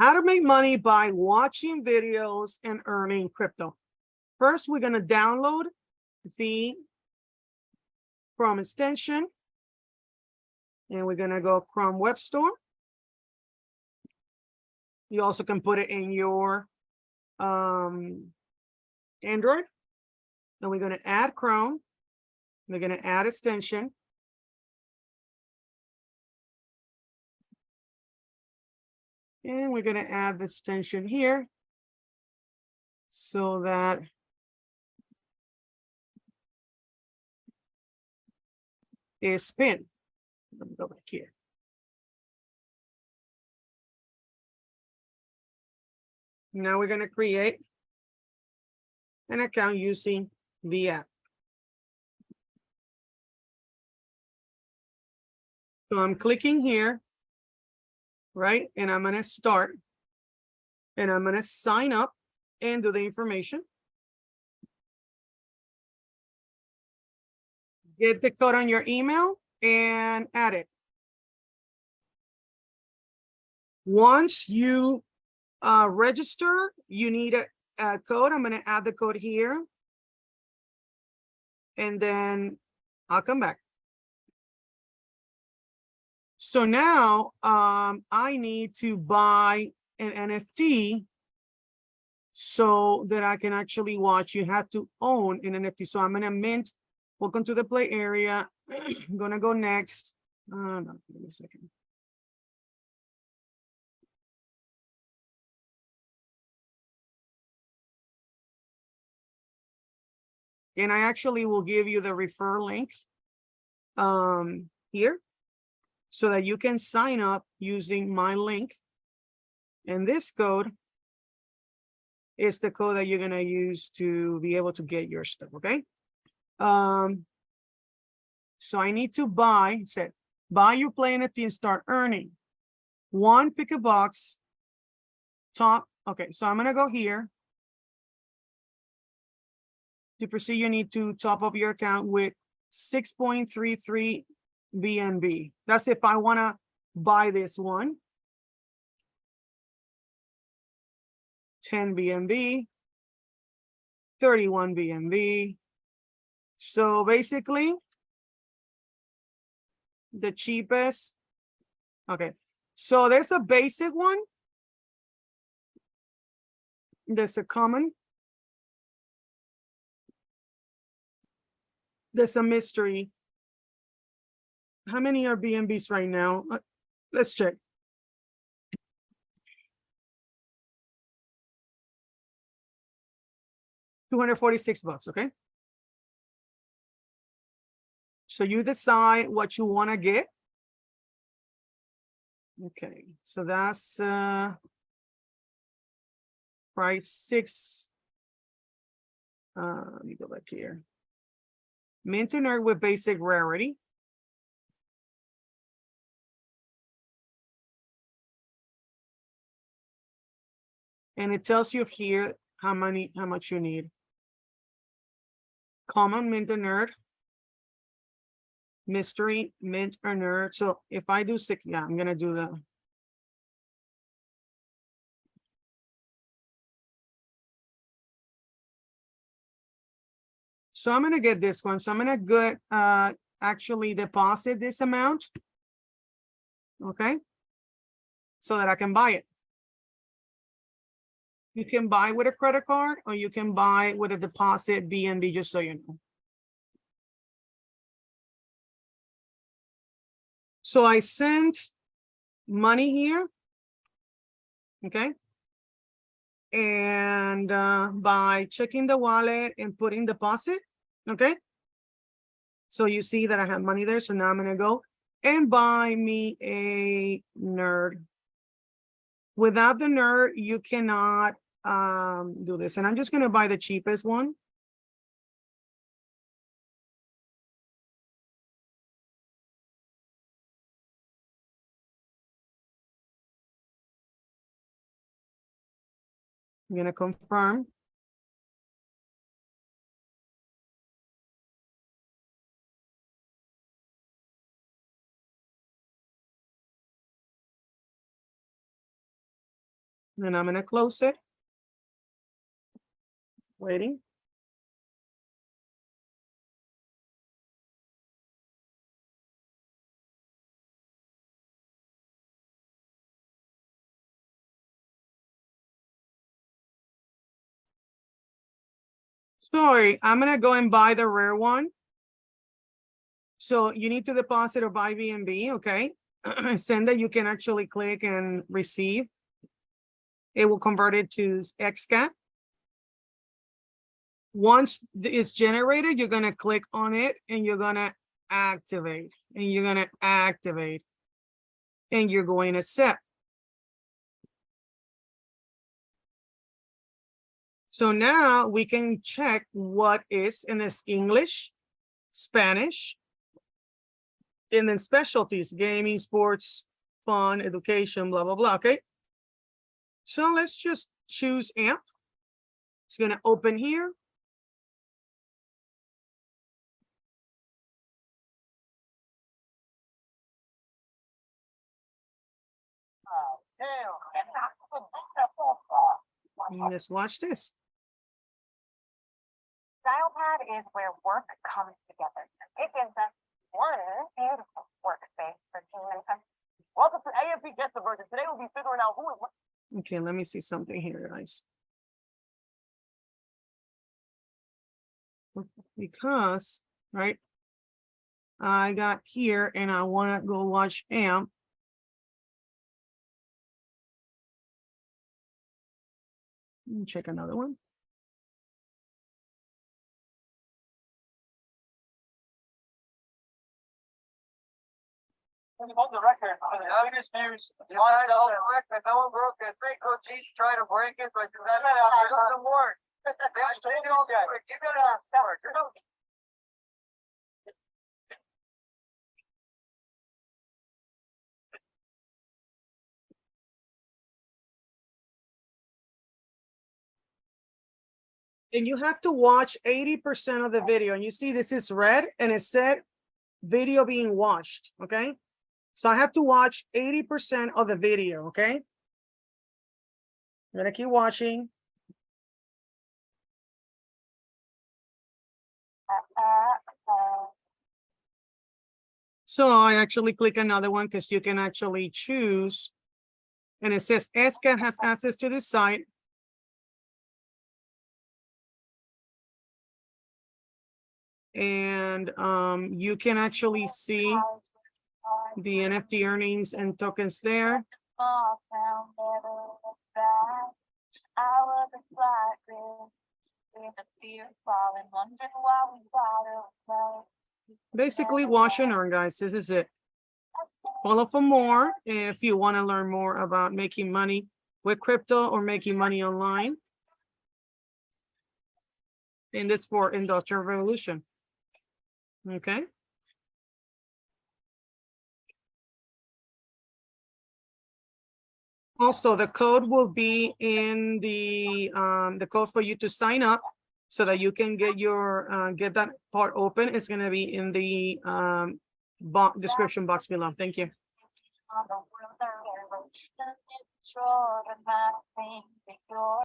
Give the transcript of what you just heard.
How to make money by watching videos and earning crypto. First, we're going to download the Chrome extension. And we're going to go Chrome Web Store. You also can put it in your Android. And we're going to add Chrome. We're going to add extension. And we're going to add the extension here so that it's pinned. Let me go back here. Now we're going to create an account using the app. So I'm clicking here, right? And I'm going to start. And I'm going to sign up and do the information. Get the code on your email and add it. Once you register, you need a code. I'm going to add the code here. And then I'll come back. So now I need to buy an NFT so that I can actually watch. You have to own an NFT. So I'm going to mint. Welcome to the play area. I'm going to go next. No, give me a second. And I actually will give you the refer link here so that you can sign up using my link. And this code is the code that you're going to use to be able to get your stuff, okay? So I need to buy your play NFT and start earning. One, pick a box, top. Okay, so I'm going to go here. To proceed, you need to top up your account with 6.33 BNB. That's if I want to buy this one. 10 BNB, 31 BNB. So basically, the cheapest. Okay, so there's a basic one. There's a common. There's a mystery. How many are BNBs right now? Let's check. $246, okay? So you decide what you want to get. Okay, so that's price 6. Let me go back here. Mint and earn with basic rarity. And it tells you here how much you need. Common, mint and nerd. Mystery, mint or nerd. So if I do 6, yeah, I'm gonna do that. So I'm gonna get this one. So I'm gonna get actually deposit this amount. Okay. So that I can buy it. You can buy with a credit card or you can buy with a deposit BNB, just so you know. So I sent money here. Okay. And by checking the wallet and putting deposit. Okay. So you see that I have money there. So now I'm going to go and buy me a nerd. Without the nerd, you cannot do this. And I'm just going to buy the cheapest one. I'm going to confirm. And I'm going to close it. Waiting. Sorry, I'm going to go and buy the rare one. So you need to deposit or buy BNB, okay? Send that you can actually click and receive. It will convert it to XCAD. Once it's generated, you're going to click on it and you're going to activate. And you're going to activate. And you're going to set. So now we can check what is, and it's English, Spanish, and then specialties, gaming, sports, fun, education, blah, blah, blah, okay? So let's just choose AMP. It's going to open here. Let's watch this. StylePad is where work comes together. It gives us one beautiful workspace for team and welcome to AFP Guest Version. Today we'll be figuring out who is what. Okay, let me see something here, guys. Because, right, I got here and I want to go watch AMP. Let me check another one. Hold the record. No one broke it. Three coaches try to break it, but that's some work. You gotta start. And you have to watch 80% of the video. And you see this is red and it said video being watched, okay? So I have to watch 80% of the video, okay? I'm gonna keep watching. So I actually click another one because you can actually choose. And it says XCAD has access to this site. And you can actually see the NFT earnings and tokens there. Basically, watch and earn, guys. This is it. Follow for more if you want to learn more about making money with crypto or making money online. And this for Industrial Revolution. Okay. Also, the code will be in the code for you to sign up so that you can get your get that part open. It's going to be in the description box below. Thank you.